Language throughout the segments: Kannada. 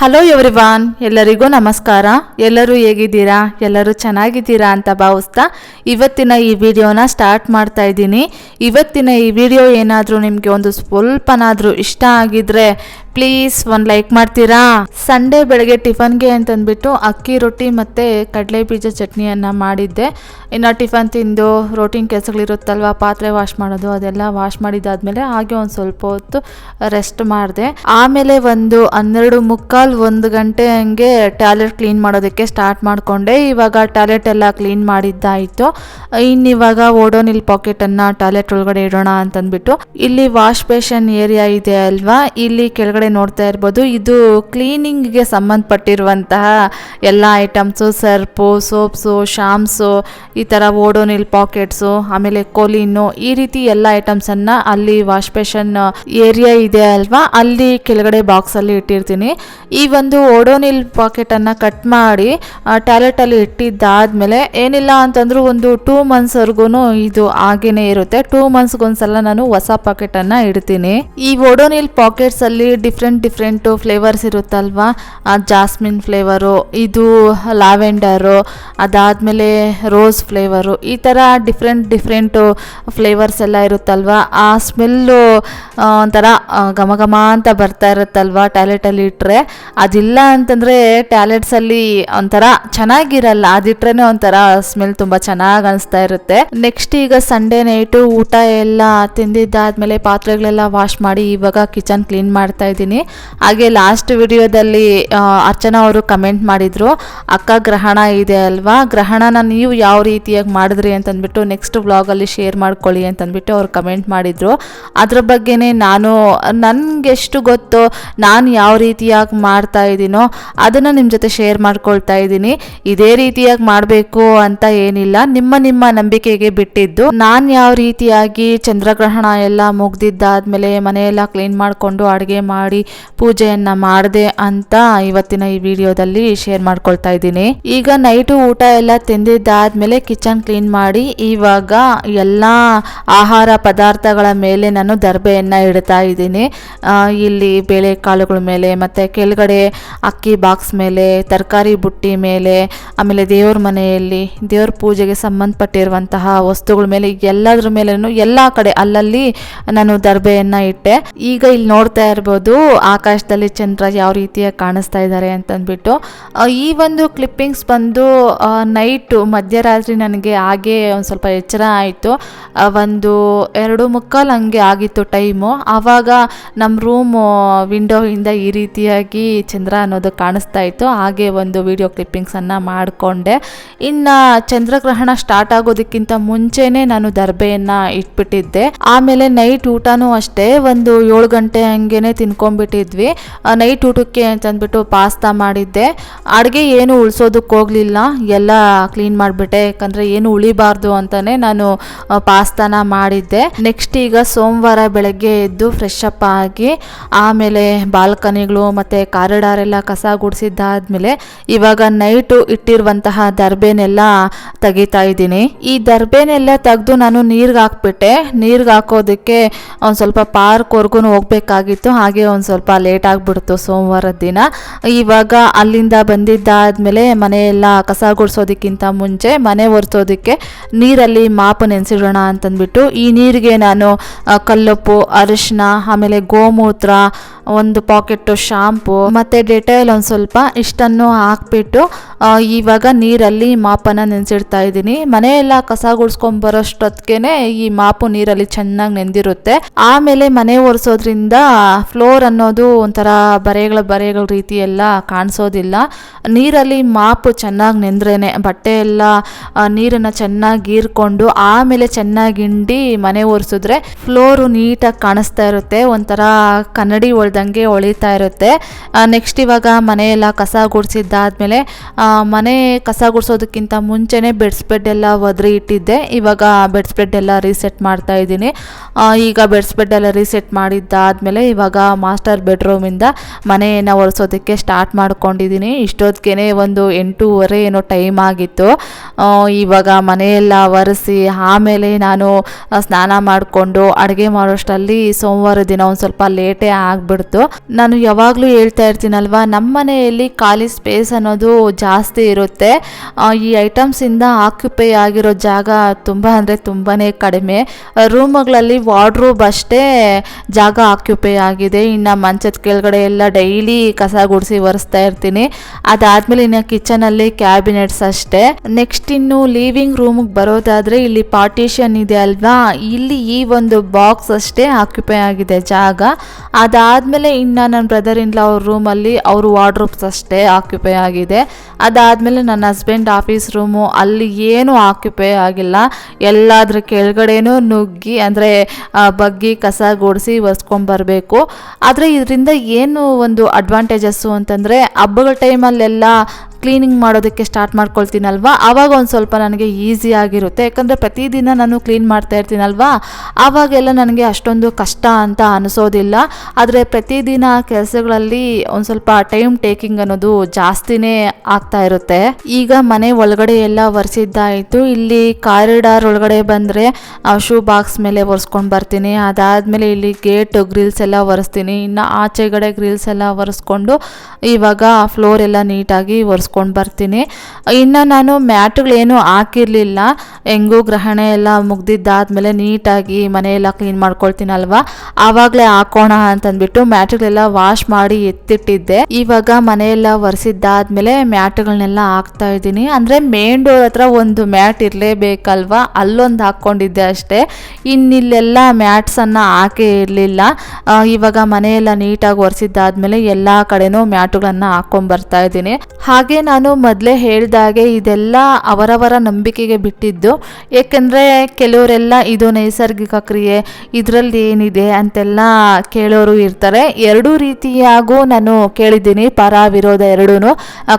ಹಲೋ ಎವ್ರಿವಾನ್, ಎಲ್ಲರಿಗೂ ನಮಸ್ಕಾರ. ಎಲ್ಲರೂ ಹೇಗಿದ್ದೀರಾ? ಎಲ್ಲರೂ ಚೆನ್ನಾಗಿದ್ದೀರಾ ಅಂತ ಭಾವಿಸ್ತಾ ಇವತ್ತಿನ ಈ ವಿಡಿಯೋನ ಸ್ಟಾರ್ಟ್ ಮಾಡ್ತಾ ಇದ್ದೀನಿ. ಇವತ್ತಿನ ಈ ವಿಡಿಯೋ ಏನಾದರೂ ನಿಮಗೆ ಒಂದು ಸ್ವಲ್ಪನಾದರೂ ಇಷ್ಟ ಆಗಿದ್ರೆ ಪ್ಲೀಸ್ ಒಂದು ಲೈಕ್ ಮಾಡ್ತೀರಾ? ಸಂಡೇ ಬೆಳಗ್ಗೆ ಟಿಫನ್ಗೆ ಅಂತಂದ್ಬಿಟ್ಟು ಅಕ್ಕಿ ರೊಟ್ಟಿ ಮತ್ತು ಕಡಲೆ ಬೀಜ ಚಟ್ನಿಯನ್ನು ಮಾಡಿದ್ದೆ. ಇನ್ನು ಟಿಫನ್ ತಿಂದು ರೋಟಿನ್ ಕೆಲಸಗಳಿರುತ್ತಲ್ವ, ಪಾತ್ರೆ ವಾಶ್ ಮಾಡೋದು ಅದೆಲ್ಲ ವಾಶ್ ಮಾಡಿದಾದ್ಮೇಲೆ ಹಾಗೆ ಒಂದು ಸ್ವಲ್ಪ ಹೊತ್ತು ರೆಸ್ಟ್ ಮಾಡಿದೆ. ಆಮೇಲೆ ಒಂದು 12:45 ಗಂಟೆ ಹಂಗೆ ಟಾಯ್ಲೆಟ್ ಕ್ಲೀನ್ ಮಾಡೋದಕ್ಕೆ ಸ್ಟಾರ್ಟ್ ಮಾಡಿಕೊಂಡೆ. ಇವಾಗ ಟಾಯ್ಲೆಟ್ ಎಲ್ಲ ಕ್ಲೀನ್ ಮಾಡಿದ್ದಾಯಿತು. ಇನ್ನಿವಾಗ ಓಡೋನಿಲ್ ಪಾಕೆಟನ್ನು ಟಾಯ್ಲೆಟ್ ಒಳಗಡೆ ಇಡೋಣ ಅಂತಂದ್ಬಿಟ್ಟು ಇಲ್ಲಿ ವಾಶ್ ಬೇಷನ್ ಏರಿಯಾ ಇದೆ ಅಲ್ವಾ, ಇಲ್ಲಿ ಕೆಳಗಡೆ ನೋಡ್ತಾ ಇರ್ಬೋದು. ಇದು ಕ್ಲೀನಿಂಗ್ಗೆ ಸಂಬಂಧಪಟ್ಟಿರುವಂತಹ ಎಲ್ಲ ಐಟಮ್ಸು, ಸರ್ಪು, ಸೋಪ್ಸು, ಶಾಂಪ್ಸು, ಈ ಥರ ಓಡೋನಿಲ್ ಪಾಕೆಟ್ಸು, ಆಮೇಲೆ ಕೊಲಿನು, ಈ ರೀತಿ ಎಲ್ಲ ಐಟಮ್ಸನ್ನು ಅಲ್ಲಿ ವಾಶ್ ಬೇಷನ್ ಏರಿಯಾ ಇದೆ ಅಲ್ವಾ, ಅಲ್ಲಿ ಕೆಳಗಡೆ ಬಾಕ್ಸಲ್ಲಿ ಇಟ್ಟಿರ್ತೀನಿ. ಈ ಒಂದು ಓಡೋನಿಲ್ ಪಾಕೆಟನ್ನು ಕಟ್ ಮಾಡಿ ಟಾಯ್ಲೆಟಲ್ಲಿ ಇಟ್ಟಿದ್ದಾದಮೇಲೆ ಏನಿಲ್ಲ ಅಂತಂದ್ರೂ ಒಂದು 2 ಮಂತ್ಸ್ವರೆಗೂ ಇದು ಹಾಗೇನೆ ಇರುತ್ತೆ. 2 ಮಂತ್ಸ್ಗೊಂದ್ಸಲ ನಾನು ಹೊಸ ಪಾಕೆಟನ್ನು ಇಡ್ತೀನಿ. ಈ ಓಡೋನಿಲ್ ಪಾಕೆಟ್ಸಲ್ಲಿ ಡಿಫ್ರೆಂಟು ಫ್ಲೇವರ್ಸ್ ಇರುತ್ತಲ್ವಾ, ಜಾಸ್ಮಿನ್ ಫ್ಲೇವರು, ಇದು ಲ್ಯಾವೆಂಡರು, ಅದಾದಮೇಲೆ ರೋಸ್ ಫ್ಲೇವರು, ಈ ಥರ ಡಿಫ್ರೆಂಟು ಫ್ಲೇವರ್ಸ್ ಎಲ್ಲ ಇರುತ್ತಲ್ವ. ಆ ಸ್ಮೆಲ್ಲು ಒಂಥರ ಘಮ ಅಂತ ಬರ್ತಾ ಇರುತ್ತಲ್ವ ಟಾಯ್ಲೆಟಲ್ಲಿ ಇಟ್ಟರೆ. ಅದಿಲ್ಲ ಅಂತಂದರೆ ಟಾಯ್ಲೆಟ್ಸಲ್ಲಿ ಒಂಥರ ಚೆನ್ನಾಗಿರಲ್ಲ, ಅದಿಟ್ರೆ ಒಂಥರ ಸ್ಮೆಲ್ ತುಂಬ ಚೆನ್ನಾಗಿ ಅನಿಸ್ತಾ ಇರುತ್ತೆ. ನೆಕ್ಸ್ಟ್ ಈಗ ಸಂಡೇ ನೈಟು ಊಟ ಎಲ್ಲ ತಿಂದಿದ್ದಾದ್ಮೇಲೆ ಪಾತ್ರೆಗಳೆಲ್ಲ ವಾಶ್ ಮಾಡಿ ಇವಾಗ ಕಿಚನ್ ಕ್ಲೀನ್ ಮಾಡ್ತಾ ಇದ್ದೀನಿ. ಹಾಗೆ ಲಾಸ್ಟ್ ವಿಡಿಯೋದಲ್ಲಿ ಅರ್ಚನಾ ಅವರು ಕಮೆಂಟ್ ಮಾಡಿದರು, ಅಕ್ಕ ಗ್ರಹಣ ಇದೆ ಅಲ್ವಾ, ಗ್ರಹಣನ ನೀವು ಯಾವ ರೀತಿಯಾಗಿ ಮಾಡಿದ್ರಿ ಅಂತಂದ್ಬಿಟ್ಟು ನೆಕ್ಸ್ಟ್ ವ್ಲಾಗಲ್ಲಿ ಶೇರ್ ಮಾಡ್ಕೊಳ್ಳಿ ಅಂತಂದ್ಬಿಟ್ಟು ಅವ್ರು ಕಮೆಂಟ್ ಮಾಡಿದರು. ಅದ್ರ ಬಗ್ಗೆನೇ ನಾನು ನನಗೆಷ್ಟು ಗೊತ್ತೋ ನಾನು ಯಾವ ರೀತಿಯಾಗಿ ಮಾಡ್ತಾ ಇದ್ದೀನೋ ಅದನ್ನು ನಿಮ್ಮ ಜೊತೆ ಶೇರ್ ಮಾಡ್ಕೊಳ್ತಾ ಇದ್ದೀನಿ. ಇದೇ ರೀತಿಯಾಗಿ ಮಾಡಬೇಕು ಅಂತ ಏನಿಲ್ಲ, ನಿಮ್ಮ ನಂಬಿಕೆಗೆ ಬಿಟ್ಟಿದ್ದು. ನಾನು ಯಾವ ರೀತಿಯಾಗಿ ಚಂದ್ರಗ್ರಹಣ ಎಲ್ಲ ಮುಗ್ದಿದ್ದಾದ್ಮೇಲೆ ಮನೆಯೆಲ್ಲ ಕ್ಲೀನ್ ಮಾಡಿಕೊಂಡು ಅಡುಗೆ ಮಾಡಿ ಪೂಜೆಯನ್ನು ಮಾಡಿದೆ ಅಂತ ಇವತ್ತಿನ ಈ ವಿಡಿಯೋದಲ್ಲಿ ಶೇರ್ ಮಾಡ್ಕೊಳ್ತಾ ಇದ್ದೀನಿ. ಈಗ ನೈಟು ಊಟ ಎಲ್ಲ ತಿಂದಿದ್ದಾದ್ಮೇಲೆ ಕಿಚನ್ ಕ್ಲೀನ್ ಮಾಡಿ ಇವಾಗ ಎಲ್ಲ ಆಹಾರ ಪದಾರ್ಥಗಳ ಮೇಲೆ ನಾನು ದರ್ಬೆಯನ್ನು ಇಡ್ತಾ ಇದ್ದೀನಿ. ಇಲ್ಲಿ ಬೇಳೆಕಾಳುಗಳ ಮೇಲೆ ಮತ್ತು ಕೆಳಗಡೆ ಅಕ್ಕಿ ಬಾಕ್ಸ್ ಮೇಲೆ, ತರಕಾರಿ ಬುಟ್ಟಿ ಮೇಲೆ, ಆಮೇಲೆ ದೇವ್ರ ಮನೆಯಲ್ಲಿ ದೇವ್ರ ಪೂಜೆಗೆ ಸಂಬಂಧಪಟ್ಟಿರುವಂತಹ ವಸ್ತುಗಳ ಮೇಲೆ ಎಲ್ಲದ್ರ ಮೇಲೂ ಎಲ್ಲ ಕಡೆ ಅಲ್ಲಲ್ಲಿ ನಾನು ದರ್ಬೆಯನ್ನು ಇಟ್ಟೆ. ಈಗ ಇಲ್ಲಿ ನೋಡ್ತಾ ಇರ್ಬೋದು ಆಕಾಶದಲ್ಲಿ ಚಂದ್ರ ಯಾವ ರೀತಿಯಾಗಿ ಕಾಣಿಸ್ತಾ ಇದ್ದಾರೆ ಅಂತಂದ್ಬಿಟ್ಟು. ಈ ಒಂದು ಕ್ಲಿಪ್ಪಿಂಗ್ಸ್ ಬಂದು ನೈಟು ಮಧ್ಯರಾತ್ರಿ ನನಗೆ ಹಾಗೆ ಒಂದು ಸ್ವಲ್ಪ ಎಚ್ಚರ ಆಯಿತು. ಒಂದು 2:45 ಹಂಗೆ ಆಗಿತ್ತು ಟೈಮು. ಆವಾಗ ನಮ್ಮ ರೂಮು ವಿಂಡೋಯಿಂದ ಈ ರೀತಿಯಾಗಿ ಚಂದ್ರ ಅನ್ನೋದು ಕಾಣಿಸ್ತಾ ಇತ್ತು. ಹಾಗೆ ಒಂದು ವಿಡಿಯೋ ಕ್ಲಿಪ್ಪಿಂಗ್ಸನ್ನು ಮಾಡಿಕೊಂಡೆ. ಇನ್ನು ಚಂದ್ರಗ್ರಹಣ ಸ್ಟಾರ್ಟ್ ಆಗೋದಕ್ಕಿಂತ ಮುಂಚೆನೇ ನಾನು ದರ್ಬೆಯನ್ನು ಇಟ್ಬಿಟ್ಟಿದ್ದೆ. ಆಮೇಲೆ ನೈಟ್ ಊಟನೂ ಅಷ್ಟೇ ಒಂದು 7 ಗಂಟೆ ಹಂಗೆ ತಿನ್ಕೊಂಡ್ಬಿಟ್ಟಿದ್ವಿ. ನೈಟ್ ಊಟಕ್ಕೆ ಅಂತಂದ್ಬಿಟ್ಟು ಪಾಸ್ತಾ ಮಾಡಿದ್ದೆ. ಅಡುಗೆ ಏನು ಉಳಿಸೋದಕ್ಕೆ ಹೋಗಲಿಲ್ಲ, ಎಲ್ಲ ಕ್ಲೀನ್ ಮಾಡಿಬಿಟ್ಟೆ, ಯಾಕಂದರೆ ಏನು ಉಳಿಬಾರ್ದು ಅಂತಲೇ ನಾನು ಪಾಸ್ತಾನ ಮಾಡಿದ್ದೆ. ನೆಕ್ಸ್ಟ್ ಈಗ ಸೋಮವಾರ ಬೆಳಗ್ಗೆ ಎದ್ದು ಫ್ರೆಶ್ ಅಪ್ ಆಗಿ ಆಮೇಲೆ ಬಾಲ್ಕನಿಗಳು ಮತ್ತು ಕಾರಿಡಾರ್ ಎಲ್ಲ ಕಸ ಗುಡಿಸಿದ್ದಾದ್ಮೇಲೆ ಇವಾಗ ನೈಟು ಇಟ್ಟಿರುವಂತಹ ದರ್ಬೆನೆಲ್ಲ ತೆಗಿತಾ ಇದ್ದೀನಿ. ಈ ದರ್ಬೆನೆಲ್ಲ ತೆಗೆದು ನಾನು ನೀರಿಗೆ ಹಾಕ್ಬಿಟ್ಟೆ. ನೀರಿಗೆ ಹಾಕೋದಕ್ಕೆ ಒಂದು ಸ್ವಲ್ಪ ಪಾರ್ಕ್ವರೆಗೂ ಹೋಗ್ಬೇಕಾಗಿತ್ತು. ಹಾಗೆ ಒಂದು ಸ್ವಲ್ಪ ಲೇಟ್ ಆಗಿಬಿಡ್ತು ಸೋಮವಾರದ ದಿನ. ಇವಾಗ ಅಲ್ಲಿಂದ ಬಂದಿದ್ದಾದ್ಮೇಲೆ ಮನೆಯೆಲ್ಲ ಕಸ ಗುಡಿಸೋದಕ್ಕಿಂತ ಮುಂಚೆ ಮನೆ ಒರೆಸೋದಕ್ಕೆ ನೀರಲ್ಲಿ ಮಾಪು ನೆನೆಸಿಡೋಣ ಅಂತಂದ್ಬಿಟ್ಟು ಈ ನೀರಿಗೆ ನಾನು ಕಲ್ಲುಪ್ಪು, ಅರಿಶಿನ, ಆಮೇಲೆ ಗೋಮೂತ್ರ, ಒಂದು ಪಾಕೆಟ್ಟು ಶಾಂಪು ಮತ್ತು ಡೆಟಾಯಿಲ್ ಒಂದು ಸ್ವಲ್ಪ ಇಷ್ಟನ್ನು ಹಾಕ್ಬಿಟ್ಟು ಇವಾಗ ನೀರಲ್ಲಿ ಮಾಪನ್ನು ನೆನೆಸಿಡ್ತಾ ಇದ್ದೀನಿ. ಮನೆಯೆಲ್ಲ ಕಸ ಗುಡಿಸ್ಕೊಂಬರೋಷ್ಟೊತ್ತಿಗೆ ಈ ಮಾಪು ನೀರಲ್ಲಿ ಚೆನ್ನಾಗಿ ನೆಂದಿರುತ್ತೆ. ಆಮೇಲೆ ಮನೆ ಒರೆಸೋದ್ರಿಂದ ಫ್ಲೋರ್ ಅನ್ನೋದು ಒಂಥರ ಬರೆಗಳ ರೀತಿ ಎಲ್ಲ ಕಾಣಿಸೋದಿಲ್ಲ. ನೀರಲ್ಲಿ ಮಾಪು ಚೆನ್ನಾಗಿ ನೆಂದ್ರೇನೆ ಬಟ್ಟೆ ಎಲ್ಲ ನೀರನ್ನು ಚೆನ್ನಾಗಿ ಹೀರ್ಕೊಂಡು ಆಮೇಲೆ ಚೆನ್ನಾಗಿ ಹಿಂಡಿ ಮನೆ ಒರೆಸಿದ್ರೆ ಫ್ಲೋರು ನೀಟಾಗಿ ಕಾಣಿಸ್ತಾ ಇರುತ್ತೆ, ಒಂಥರ ಕನ್ನಡಿ ಹೊಳ್ದಂಗೆ ಹೊಳಿತಾ ಇರುತ್ತೆ. ನೆಕ್ಸ್ಟ್ ಇವಾಗ ಮನೆಯೆಲ್ಲ ಕಸ ಗುಡಿಸಿದ್ದಾದ್ಮೇಲೆ ಮನೆ ಕಸ ಗುಡಿಸೋದಕ್ಕಿಂತ ಮುಂಚೆನೇ ಬೆಡ್ ಎಲ್ಲ ಒದರಿ ಇಟ್ಟಿದ್ದೆ. ಇವಾಗ ಬೆಡ್ ಎಲ್ಲ ರೀಸೆಟ್ ಮಾಡ್ತಾ ಇದ್ದೀನಿ. ಈಗ ಬೆಡ್ ಎಲ್ಲ ರೀಸೆಟ್ ಮಾಡಿದ್ದಾದ್ಮೇಲೆ ಇವಾಗ ಮಾಸ್ಟರ್ ಬೆಡ್ರೂಮಿಂದ ಮನೆಯನ್ನು ಒರೆಸೋದಕ್ಕೆ ಸ್ಟಾರ್ಟ್ ಮಾಡ್ಕೊಂಡಿದ್ದೀನಿ. ಇಷ್ಟೊತ್ತಿಗೆ ಒಂದು 8:30 ಏನೋ ಟೈಮ್ ಆಗಿತ್ತು. ಇವಾಗ ಮನೆಯೆಲ್ಲ ಒರೆಸಿ ಆಮೇಲೆ ನಾನು ಸ್ನಾನ ಮಾಡಿಕೊಂಡು ಅಡುಗೆ ಮಾಡೋಷ್ಟರಲ್ಲಿ ಸೋಮವಾರ ದಿನ ಒಂದು ಸ್ವಲ್ಪ ಲೇಟೇ ಆಗಿಬಿಡ್ತು. ಆಗ್ಬಿಡ್ತು. ನಾನು ಯಾವಾಗಲೂ ಹೇಳ್ತಾ ಇರ್ತೀನಲ್ವಾ, ನಮ್ಮ ಮನೆಯಲ್ಲಿ ಖಾಲಿ ಸ್ಪೇಸ್ ಅನ್ನೋದು ಜಾಸ್ತಿ ಇರುತ್ತೆ. ಈ ಐಟಮ್ಸಿಂದ ಆಕ್ಯುಪೈ ಆಗಿರೋ ಜಾಗ ತುಂಬ ಅಂದರೆ ತುಂಬಾ ಕಡಿಮೆ. ರೂಮ್ಗಳಲ್ಲಿ ವಾರ್ಡ್ರೋಬ್ ಅಷ್ಟೇ ಜಾಗ ಆಕ್ಯುಪೈ ಆಗಿದೆ. ಇನ್ನು ಮಂಚದ ಕೆಳಗಡೆ ಎಲ್ಲ ಡೈಲಿ ಕಸ ಗುಡಿಸಿ ಒರೆಸ್ತಾ ಇರ್ತೀನಿ. ಅದಾದಮೇಲೆ ಇನ್ನು ಕಿಚನಲ್ಲಿ ಕ್ಯಾಬಿನೆಟ್ಸ್ ಅಷ್ಟೇ. ನೆಕ್ಸ್ಟ್ ಇನ್ನು ಲಿವಿಂಗ್ ರೂಮ್ಗೆ ಬರೋದಾದರೆ ಇಲ್ಲಿ ಪಾರ್ಟಿಷನ್ ಇದೆ ಅಲ್ವಾ, ಇಲ್ಲಿ ಈ ಒಂದು ಬಾಕ್ಸ್ ಅಷ್ಟೇ ಆಕ್ಯುಪೈ ಆಗಿದೆ ಜಾಗ. ಅದಾದಮೇಲೆ ಇನ್ನು ನನ್ನ ಬ್ರದರ್ ಇನ್ ಲಾ ಅವ್ರ ರೂಮಲ್ಲಿ ಅವರು ವಾರ್ಡ್ರೋಬ್ಸ್ ಅಷ್ಟೇ ಆಕ್ಯುಪೈ ಆಗಿದೆ. ಅದಾದಮೇಲೆ ನನ್ನ ಹಸ್ಬೆಂಡ್ ಆಫೀಸ್ ರೂಮು, ಅಲ್ಲಿ ಏನೂ ಆಕ್ಯುಪೈ ಆಗಿಲ್ಲ. ಎಲ್ಲಾದ್ರ ಕೆಳಗಡೆನೂ ನುಗ್ಗಿ ಅಂದರೆ ಬಗ್ಗಿ ಕಸ ಗುಡಿಸಿ ಒರೆಸ್ಕೊಂಬರ್ಬೇಕು. ಆದರೆ ಇದರಿಂದ ಏನು ಒಂದು ಅಡ್ವಾಂಟೇಜಸ್ಸು ಅಂತಂದರೆ, ಹಬ್ಬಗಳ ಟೈಮಲ್ಲೆಲ್ಲ ಕ್ಲೀನಿಂಗ್ ಮಾಡೋದಕ್ಕೆ ಸ್ಟಾರ್ಟ್ ಮಾಡ್ಕೊಳ್ತೀನಲ್ವ, ಆವಾಗ ಒಂದು ಸ್ವಲ್ಪ ನನಗೆ ಈಸಿ ಆಗಿರುತ್ತೆ. ಯಾಕಂದರೆ ಪ್ರತಿದಿನ ನಾನು ಕ್ಲೀನ್ ಮಾಡ್ತಾ ಇರ್ತೀನಲ್ವ, ಆವಾಗೆಲ್ಲ ನನಗೆ ಅಷ್ಟೊಂದು ಕಷ್ಟ ಅಂತ ಅನಿಸೋದಿಲ್ಲ. ಆದರೆ ಪ್ರತಿದಿನ ಕೆಲಸಗಳಲ್ಲಿ ಒಂದು ಸ್ವಲ್ಪ ಟೈಮ್ ಟೇಕಿಂಗ್ ಅನ್ನೋದು ಜಾಸ್ತಿನೇ ಆಗ್ತಾ ಇರುತ್ತೆ. ಈಗ ಮನೆ ಒಳಗಡೆ ಎಲ್ಲ ಒರೆಸಿದ್ದಾಯಿತು. ಇಲ್ಲಿ ಕಾರಿಡಾರ್ ಒಳಗಡೆ ಬಂದರೆ ಶೂ ಬಾಕ್ಸ್ ಮೇಲೆ ಒರೆಸ್ಕೊಂಡು ಬರ್ತೀನಿ. ಅದಾದಮೇಲೆ ಇಲ್ಲಿ ಗೇಟ್ ಗ್ರಿಲ್ಸ್ ಎಲ್ಲ ಒರೆಸ್ತೀನಿ. ಇನ್ನು ಆಚೆಗಡೆ ಗ್ರಿಲ್ಸ್ ಎಲ್ಲ ಒರೆಸ್ಕೊಂಡು ಇವಾಗ ಫ್ಲೋರ್ ಎಲ್ಲ ನೀಟಾಗಿ ಒರೆಸ್ಕೊಂಡು ಬರ್ತೀನಿ. ಇನ್ನು ನಾನು ಮ್ಯಾಟ್ಗಳೇನು ಹಾಕಿರಲಿಲ್ಲ, ಹೆಂಗೂ ಗ್ರಹಣ ಎಲ್ಲ ಮುಗ್ದಿದ್ದಾದ್ಮೇಲೆ ನೀಟಾಗಿ ಮನೆಯೆಲ್ಲ ಕ್ಲೀನ್ ಮಾಡ್ಕೊಳ್ತೀನಲ್ವ, ಆವಾಗಲೇ ಹಾಕೋಣ ಅಂತಂದ್ಬಿಟ್ಟು ಮ್ಯಾಟ್ಗಳೆಲ್ಲ ವಾಶ್ ಮಾಡಿ ಎತ್ತಿಟ್ಟಿದ್ದೆ. ಇವಾಗ ಮನೆಯೆಲ್ಲ ಒರೆಸಿದ್ದಾದ್ಮೇಲೆ ಮ್ಯಾಟ್ಗಳನ್ನೆಲ್ಲ ಹಾಕ್ತಾ ಇದ್ದೀನಿ. ಅಂದರೆ ಮೇನ್ ಡೋರ್ ಹತ್ರ ಒಂದು ಮ್ಯಾಟ್ ಇರಲೇಬೇಕಲ್ವ, ಅಲ್ಲೊಂದು ಹಾಕ್ಕೊಂಡಿದ್ದೆ ಅಷ್ಟೇ. ಇನ್ನಿಲ್ಲೆಲ್ಲ ಮ್ಯಾಟ್ಸನ್ನು ಹಾಕೇ ಇರಲಿಲ್ಲ. ಇವಾಗ ಮನೆಯೆಲ್ಲ ನೀಟಾಗಿ ಒರೆಸಿದ್ದಾದ್ಮೇಲೆ ಎಲ್ಲ ಕಡೆನೂ ಮ್ಯಾಟುಗಳನ್ನು ಹಾಕ್ಕೊಂಬರ್ತಾ ಇದ್ದೀನಿ. ಹಾಗೆ ನಾನು ಮೊದಲೇ ಹೇಳಿದಾಗೆ ಇದೆಲ್ಲ ಅವರವರ ನಂಬಿಕೆಗೆ ಬಿಟ್ಟಿದ್ದು. ಏಕೆಂದರೆ ಕೆಲವರೆಲ್ಲ ಇದು ನೈಸರ್ಗಿಕ ಕ್ರಿಯೆ, ಇದರಲ್ಲಿ ಏನಿದೆ ಅಂತೆಲ್ಲ ಕೇಳೋರು ಇರ್ತಾರೆ. ಎರಡೂ ರೀತಿಯಾಗೂ ನಾನು ಕೇಳಿದ್ದೀನಿ, ಪರ ವಿರೋಧ ಎರಡೂ.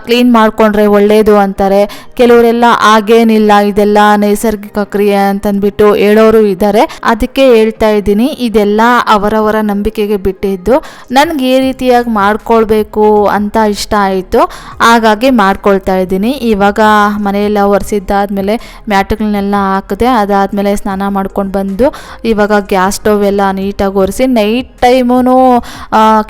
ಕ್ಲೀನ್ ಮಾಡಿಕೊಂಡ್ರೆ ಒಳ್ಳೆಯದು ಅಂತಾರೆ, ಕೆಲವರೆಲ್ಲ ಹಾಗೇನಿಲ್ಲ ಇದೆಲ್ಲ ನೈಸರ್ಗಿಕ ಕ್ರಿಯೆ ಅಂತಂದ್ಬಿಟ್ಟು ಹೇಳೋರು ಇದ್ದಾರೆ. ಅದಕ್ಕೆ ಹೇಳ್ತಾ ಇದ್ದೀನಿ, ಇದೆಲ್ಲ ಅವರವರ ನಂಬಿಕೆಗೆ ಬಿಟ್ಟಿದ್ದು. ನನಗೆ ಈ ರೀತಿಯಾಗಿ ಮಾಡ್ಕೊಳ್ಬೇಕು ಅಂತ ಇಷ್ಟ ಆಯಿತು, ಹಾಗಾಗಿ ಮಾಡ್ಕೊಳ್ತಾ ಇದ್ದೀನಿ. ಇವಾಗ ಮನೆಯೆಲ್ಲ ಒರೆಸಿದ್ದಾದ್ಮೇಲೆ ಮ್ಯಾಟ್ಗಳನ್ನೆಲ್ಲ ಹಾಕಿದೆ. ಅದಾದಮೇಲೆ ಸ್ನಾನ ಮಾಡ್ಕೊಂಡು ಬಂದು ಇವಾಗ ಗ್ಯಾಸ್ ಸ್ಟವ್ ಎಲ್ಲ ನೀಟಾಗಿ ಒರೆಸಿ, ನೈಟ್ ಟೈಮೂ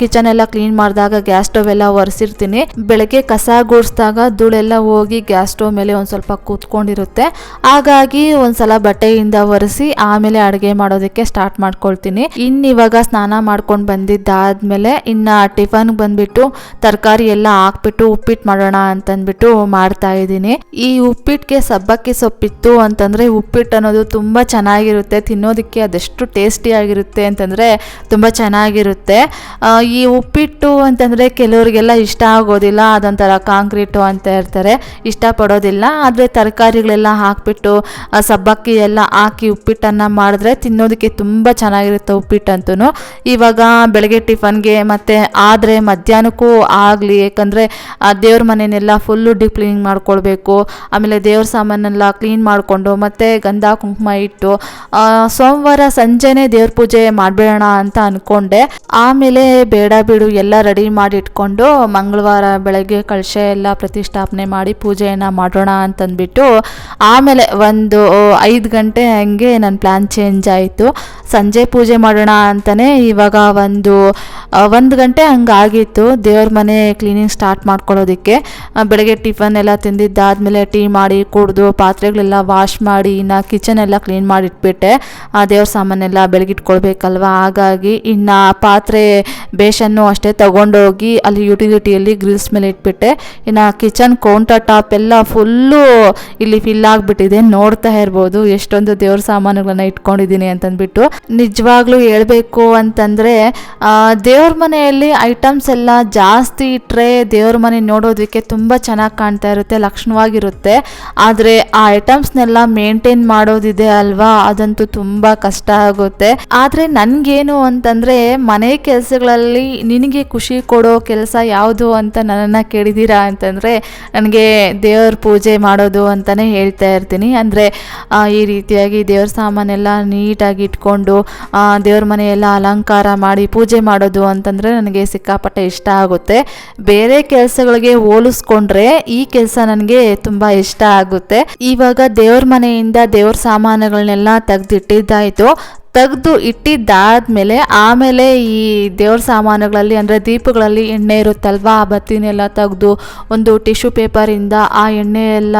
ಕಿಚನ್ ಎಲ್ಲ ಕ್ಲೀನ್ ಮಾಡಿದಾಗ ಗ್ಯಾಸ್ ಸ್ಟವ್ ಎಲ್ಲ ಒರೆಸಿರ್ತೀನಿ. ಬೆಳಗ್ಗೆ ಕಸ ಗುಡಿಸಿದಾಗ ಧೂಳೆಲ್ಲ ಹೋಗಿ ಗ್ಯಾಸ್ ಸ್ಟವ್ ಮೇಲೆ ಒಂದು ಸ್ವಲ್ಪ ಕೂತ್ಕೊಂಡಿರುತ್ತೆ. ಹಾಗಾಗಿ ಒಂದ್ಸಲ ಬಟ್ಟೆಯಿಂದ ಒರೆಸಿ ಆಮೇಲೆ ಅಡುಗೆ ಮಾಡೋದಕ್ಕೆ ಸ್ಟಾರ್ಟ್ ಮಾಡ್ಕೊಳ್ತೀನಿ. ಇವಾಗ ಸ್ನಾನ ಮಾಡ್ಕೊಂಡು ಬಂದಿದ್ದಾದ್ಮೇಲೆ ಇನ್ನು ಟಿಫನ್ಗೆ ಬಂದ್ಬಿಟ್ಟು ತರಕಾರಿ ಎಲ್ಲ ಹಾಕ್ಬಿಟ್ಟು ಉಪ್ಪಿಟ್ಟು ಮಾಡೋಣ ಅಂತಂದ್ಬಿಟ್ಟು ಮಾಡ್ತಾ ಇದ್ದೀನಿ. ಈ ಉಪ್ಪಿಟ್ಟಿಗೆ ಸಬ್ಬಕ್ಕಿ ಸೊಪ್ಪಿತ್ತು ಅಂತಂದರೆ ಉಪ್ಪಿಟ್ಟು ಅನ್ನೋದು ತುಂಬ ಚೆನ್ನಾಗಿರುತ್ತೆ, ತಿನ್ನೋದಕ್ಕೆ ಅದೆಷ್ಟು ಟೇಸ್ಟಿಯಾಗಿರುತ್ತೆ ಅಂತಂದರೆ ತುಂಬ ಚೆನ್ನಾಗಿರುತ್ತೆ. ಈ ಉಪ್ಪಿಟ್ಟು ಅಂತಂದರೆ ಕೆಲವರಿಗೆಲ್ಲ ಇಷ್ಟ ಆಗೋದಿಲ್ಲ, ಅದೊಂಥರ ಕಾಂಕ್ರೀಟು ಅಂತ ಇರ್ತಾರೆ, ಇಷ್ಟಪಡೋದಿಲ್ಲ. ಆದರೆ ತರಕಾರಿಗಳೆಲ್ಲ ಹಾಕಿಬಿಟ್ಟು ಸಬ್ಬಕ್ಕಿ ಎಲ್ಲ ಹಾಕಿ ಉಪ್ಪಿಟ್ಟನ್ನು ಮಾಡಿದ್ರೆ ತಿನ್ನೋದಕ್ಕೆ ತುಂಬ ಚೆನ್ನಾಗಿರುತ್ತೆ ಉಪ್ಪಿಟ್ಟಂತೂ. ಇವಾಗ ಬೆಳಗ್ಗೆ ಟಿಫನ್ಗೆ ಮತ್ತು ಆದರೆ ಮಧ್ಯಾಹ್ನಕ್ಕೂ ಆಗಲಿ, ಯಾಕಂದರೆ ದೇವ್ರ ಮನೆಯನ್ನೆಲ್ಲ ಫುಲ್ಲು ಡೀಪ್ ಕ್ಲೀನಿಂಗ್ ಮಾಡ್ಕೊಳ್ಬೇಕು. ಆಮೇಲೆ ದೇವ್ರ ಸಾಮಾನೆಲ್ಲ ಕ್ಲೀನ್ ಮಾಡಿಕೊಂಡು ಮತ್ತು ಗಂಧ ಕುಂಕುಮ ಇಟ್ಟು ಸೋಮವಾರ ಸಂಜೆನೇ ದೇವ್ರ ಪೂಜೆ ಮಾಡಬೇಡ ಅಂತ ಅಂದ್ಕೊಂಡೆ. ಆಮೇಲೆ ಬೇಡ ಬಿಡು ಎಲ್ಲ ರೆಡಿ ಮಾಡಿ ಇಟ್ಕೊಂಡು ಮಂಗಳವಾರ ಬೆಳಗ್ಗೆ ಕಳಶ ಎಲ್ಲ ಪ್ರತಿಷ್ಠಾಪನೆ ಮಾಡಿ ಪೂಜೆಯನ್ನು ಮಾಡೋಣ ಅಂತಂದ್ಬಿಟ್ಟು ಆಮೇಲೆ ಒಂದು 5 ಗಂಟೆ ಹಂಗೆ ನನ್ನ ಪ್ಲ್ಯಾನ್ ಚೇಂಜ್ ಆಯಿತು. ಸಂಜೆ ಪೂಜೆ ಮಾಡೋಣ ಅಂತಲೇ ಇವಾಗ ಒಂದು ಗಂಟೆ ಹಂಗಾಗಿತ್ತು ದೇವ್ರ ಮನೆ ಕ್ಲೀನಿಂಗ್ ಸ್ಟಾರ್ಟ್ ಮಾಡ್ಕೊಳ್ಳೋದಕ್ಕೆ. ಬೆಳಗ್ಗೆ ಟಿಫನ್ ಎಲ್ಲ ತಿಂದಿದ್ದಾದಮೇಲೆ ಟೀ ಮಾಡಿ ಕುಡಿದು ಪಾತ್ರೆಗಳೆಲ್ಲ ವಾಶ್ ಮಾಡಿ ಇನ್ನು ಕಿಚನ್ ಎಲ್ಲ ಕ್ಲೀನ್ ಮಾಡಿ ಇಟ್ಬಿಟ್ಟೆ. ದೇವ್ರ ಸಾಮಾನೆಲ್ಲ ಬೆಳಗಿಟ್ಕೊಳ್ಬೇಕಲ್ವ, ಹಾಗಾಗಿ ಇನ್ನು ಪಾತ್ರೆ ಬೇಷನ್ನು ಅಷ್ಟೇ ತಗೊಂಡೋಗಿ ಅಲ್ಲಿ ಯುಟಿಲಿಟಿಯಲ್ಲಿ ಗ್ರಿಲ್ಸ್ ಮೇಲೆ ಇಟ್ಬಿಟ್ಟೆ. ಇನ್ನು ಕಿಚನ್ ಕೌಂಟರ್ ಟಾಪ್ ಎಲ್ಲ ಫುಲ್ಲು ಇಲ್ಲಿ ಫಿಲ್ ಆಗಿಬಿಟ್ಟಿದೆ. ನೋಡ್ತಾ ಇರ್ಬೋದು ಎಷ್ಟೊಂದು ದೇವ್ರ ಸಾಮಾನುಗಳನ್ನ ಇಟ್ಕೊಂಡಿದ್ದೀನಿ ಅಂತಂದ್ಬಿಟ್ಟು. ನಿಜವಾಗ್ಲೂ ಹೇಳಬೇಕು ಅಂತಂದರೆ ದೇವ್ರ ಮನೆಯಲ್ಲಿ ಐಟಮ್ಸ್ ಎಲ್ಲ ಜಾಸ್ತಿ ಇಟ್ಟರೆ ದೇವ್ರ ಮನೆ ನೋಡೋದಕ್ಕೆ ತುಂಬ ಚೆನ್ನಾಗಿ ಕಾಣ್ತಾ ಇರುತ್ತೆ, ಲಕ್ಷಣವಾಗಿರುತ್ತೆ. ಆದರೆ ಆ ಐಟಮ್ಸ್ನೆಲ್ಲ ಮೇಂಟೈನ್ ಮಾಡೋದಿದೆ ಅಲ್ವಾ, ಅದಂತೂ ತುಂಬ ಕಷ್ಟ ಆಗುತ್ತೆ. ಆದರೆ ನನಗೇನು ಅಂತಂದರೆ ಮನೆ ಕೆಲಸಗಳಲ್ಲಿ ನಿನಗೆ ಖುಷಿ ಕೊಡೋ ಕೆಲಸ ಯಾವುದು ಅಂತ ನನ್ನನ್ನು ಕೇಳಿದ್ದೀರಾ ಅಂತಂದರೆ ನನಗೆ ದೇವ್ರ ಪೂಜೆ ಮಾಡೋದು ಅಂತಲೇ ಹೇಳ್ತಾ ಇರ್ತೀನಿ. ಅಂದರೆ ಈ ರೀತಿಯಾಗಿ ದೇವ್ರ ಸಾಮಾನೆಲ್ಲ ನೀಟಾಗಿ ಇಟ್ಕೊಂಡು ದೇವ್ರ ಮನೆಯೆಲ್ಲ ಅಲಂಕಾರ ಮಾಡಿ ಪೂಜೆ ಮಾಡೋದು ಅಂತಂದರೆ ನನಗೆ ಸಿಕ್ಕಾಪಟ್ಟೆ ಇಷ್ಟ ಆಗುತ್ತೆ. ಬೇರೆ ಕೆಲಸಗಳಿಗೆ ಹೋಲಿಸ್ಕೊಂಡ್ರೆ ಈ ಕೆಲಸ ನನಗೆ ತುಂಬ ಇಷ್ಟ ಆಗುತ್ತೆ. ಇವಾಗ ದೇವ್ರ ಮನೆಯಿಂದ ದೇವ್ರ ಸಾಮಾನುಗಳನ್ನೆಲ್ಲ ತೆಗೆದಿಟ್ಟಿದ್ದಾಯಿತು. ತೆಗೆದು ಇಟ್ಟಿದ್ದಾದ್ಮೇಲೆ ಆಮೇಲೆ ಈ ದೇವ್ರ ಸಾಮಾನುಗಳಲ್ಲಿ ಅಂದರೆ ದೀಪಗಳಲ್ಲಿ ಎಣ್ಣೆ ಇರುತ್ತಲ್ವ, ಆ ಬತ್ತಿನೆಲ್ಲ ತೆಗೆದು ಒಂದು ಟಿಶ್ಯೂ ಪೇಪರಿಂದ ಆ ಎಣ್ಣೆ ಎಲ್ಲ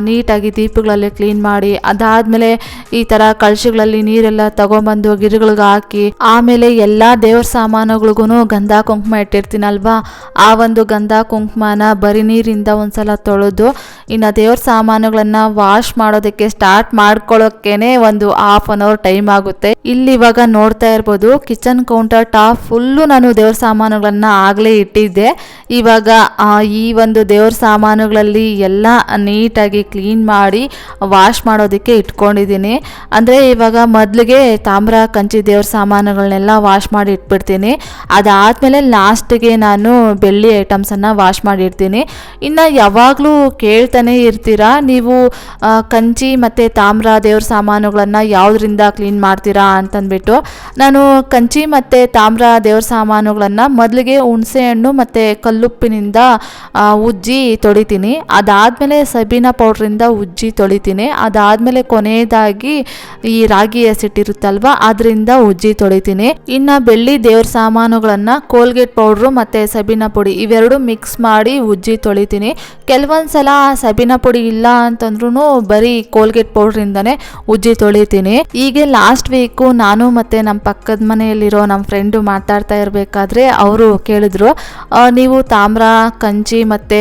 ನೀಟಾಗಿ ದೀಪಗಳಲ್ಲಿ ಕ್ಲೀನ್ ಮಾಡಿ, ಅದಾದಮೇಲೆ ಈ ಥರ ಕಳಶಗಳಲ್ಲಿ ನೀರೆಲ್ಲ ತಗೊಂಬಂದು ಗಿಡಗಳಿಗೆ ಹಾಕಿ, ಆಮೇಲೆ ಎಲ್ಲ ದೇವ್ರ ಸಾಮಾನುಗಳಿಗೂ ಗಂಧ ಕುಂಕುಮ ಇಟ್ಟಿರ್ತೀನಲ್ವಾ, ಆ ಒಂದು ಗಂಧ ಕುಂಕುಮನ ಬರೀ ನೀರಿಂದ ಒಂದ್ಸಲ ತೊಳೆದು ಇನ್ನು ದೇವ್ರ ಸಾಮಾನುಗಳನ್ನು ವಾಶ್ ಮಾಡೋದಕ್ಕೆ ಸ್ಟಾರ್ಟ್ ಮಾಡ್ಕೊಳ್ಳೋಕ್ಕೇನೆ ಒಂದು ಹಾಫ್ ಅನ್ ಅವರ್ ಟೈಮ್ ಆಗುತ್ತೆ. ಇಲ್ಲಿ ಇವಾಗ ನೋಡ್ತಾ ಇರ್ಬೋದು ಕಿಚನ್ ಕೌಂಟರ್ ಟಾಪ್ ಫುಲ್ಲು ನಾನು ದೇವ್ರ ಸಾಮಾನುಗಳನ್ನ ಆಗಲೇ ಇಟ್ಟಿದ್ದೆ. ಇವಾಗ ಈ ಒಂದು ದೇವ್ರ ಸಾಮಾನುಗಳಲ್ಲಿ ಎಲ್ಲ ನೀಟಾಗಿ ಕ್ಲೀನ್ ಮಾಡಿ ವಾಶ್ ಮಾಡೋದಕ್ಕೆ ಇಟ್ಕೊಂಡಿದ್ದೀನಿ. ಅಂದರೆ ಇವಾಗ ಮೊದಲಿಗೆ ತಾಮ್ರ ಕಂಚಿ ದೇವ್ರ ಸಾಮಾನುಗಳನ್ನೆಲ್ಲ ವಾಶ್ ಮಾಡಿ ಇಟ್ಬಿಡ್ತೀನಿ. ಅದಾದಮೇಲೆ ಲಾಸ್ಟಿಗೆ ನಾನು ಬೆಳ್ಳಿ ಐಟಮ್ಸನ್ನು ವಾಶ್ ಮಾಡಿ ಇಡ್ತೀನಿ. ಇನ್ನು ಯಾವಾಗಲೂ ಕೇಳ್ತಾನೆ ಇರ್ತೀರಾ ನೀವು ಕಂಚಿ ಮತ್ತು ತಾಮ್ರ ದೇವ್ರ ಸಾಮಾನುಗಳನ್ನು ಯಾವುದರಿಂದ ಕ್ಲೀನ್ ಮಾಡ್ತೀರಾ ಅಂತಂದ್ಬಿಟ್ಟು. ನಾನು ಕಂಚಿ ಮತ್ತು ತಾಮ್ರ ದೇವ್ರ ಸಾಮಾನುಗಳನ್ನು ಮೊದಲಿಗೆ ಹುಣಸೆ ಹಣ್ಣು ಮತ್ತು ಕಲ್ಲುಪ್ಪಿನಿಂದ ಉಜ್ಜಿ ತೊಳಿತೀನಿ. ಅದಾದಮೇಲೆ ಸಬೀನ ಪೌಡ್ರಿಂದ ಉಜ್ಜಿ ತೊಳಿತೀನಿ. ಅದಾದಮೇಲೆ ಕೊನೆಯದಾಗಿ ಈ ರಾಗಿ ಹಸಿಟ್ಟಿರುತ್ತಲ್ವ ಅದರಿಂದ ಉಜ್ಜಿ ತೊಳಿತೀನಿ. ಇನ್ನು ಬೆಳ್ಳಿ ದೇವ್ರ ಸಾಮಾನುಗಳನ್ನು ಕೋಲ್ಗೇಟ್ ಪೌಡ್ರು ಮತ್ತು ಸಬೀನ ಪುಡಿ ಇವೆರಡು ಮಿಕ್ಸ್ ಮಾಡಿ ಉಜ್ಜಿ ತೊಳಿತೀನಿ. ಕೆಲವೊಂದು ಸಲ ಸಬೀನ ಪುಡಿ ಇಲ್ಲ ಅಂತಂದ್ರೂ ಬರೀ ಕೋಲ್ಗೇಟ್ ಪೌಡ್ರಿಂದನೇ ಉಜ್ಜಿ ತೊಳಿತೀನಿ. ಹೀಗೆ ಲಾಸ್ಟ್ ವೀಕು ನಾನು ಮತ್ತು ನಮ್ಮ ಪಕ್ಕದ ಮನೆಯಲ್ಲಿರೋ ನಮ್ಮ ಫ್ರೆಂಡು ಮಾತಾಡ್ತಾ ಇರಬೇಕಾದ್ರೆ ಅವರು ಕೇಳಿದ್ರು, ನೀವು ತಾಮ್ರ ಕಂಚಿ ಮತ್ತು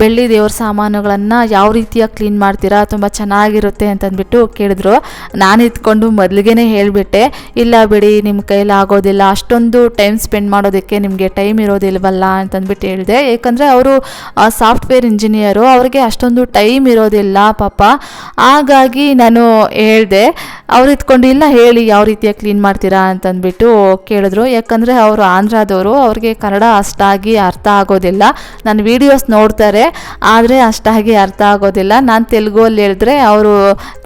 ಬೆಳ್ಳಿ ದೇವ್ರ ಸಾಮಾನುಗಳನ್ನು ಯಾವ ರೀತಿಯಾಗಿ ಕ್ಲೀನ್ ಮಾಡ್ತೀರಾ, ತುಂಬ ಚೆನ್ನಾಗಿರುತ್ತೆ ಅಂತಂದ್ಬಿಟ್ಟು ಕೇಳಿದ್ರು. ನಾನು ಇದ್ಕೊಂಡು ಮೊದಲಿಗೆ ಹೇಳಿಬಿಟ್ಟೆ, ಇಲ್ಲ ಬಿಡಿ ನಿಮ್ಮ ಕೈಲಿ ಆಗೋದಿಲ್ಲ, ಅಷ್ಟೊಂದು ಟೈಮ್ ಸ್ಪೆಂಡ್ ಮಾಡೋದಕ್ಕೆ ನಿಮಗೆ ಟೈಮ್ ಇರೋದಿಲ್ವಲ್ಲ ಅಂತಂದ್ಬಿಟ್ಟು ಹೇಳಿದೆ. ಏಕೆಂದರೆ ಅವರು ಸಾಫ್ಟ್ವೇರ್ ಇಂಜಿನಿಯರು, ಅವ್ರಿಗೆ ಅಷ್ಟೊಂದು ಟೈಮ್ ಇರೋದಿಲ್ಲ ಪಾಪ. ಹಾಗಾಗಿ ನಾನು ಹೇಳಿದೆ. ಅವ್ರು ಇದ್ಕೊಂಡು ಇಲ್ಲ ಹೇಳಿ ಯಾವ ರೀತಿಯಾಗಿ ಕ್ಲೀನ್ ಮಾಡ್ತೀರಾ ಅಂತಂದ್ಬಿಟ್ಟು ಕೇಳಿದ್ರು. ಯಾಕಂದರೆ ಅವರು ಆಂಧ್ರದವರು, ಅವ್ರಿಗೆ ಕನ್ನಡ ಅಷ್ಟಾಗಿ ಅರ್ಥ ಆಗೋದಿಲ್ಲ. ನನ್ನ ವೀಡಿಯೋಸ್ ನೋಡ್ತಾರೆ ಆದರೆ ಅಷ್ಟಾಗಿ ಅರ್ಥ ಆಗೋದಿಲ್ಲ. ನಾನು ತೆಲುಗಲ್ಲಿ ಹೇಳಿದ್ರೆ ಅವರು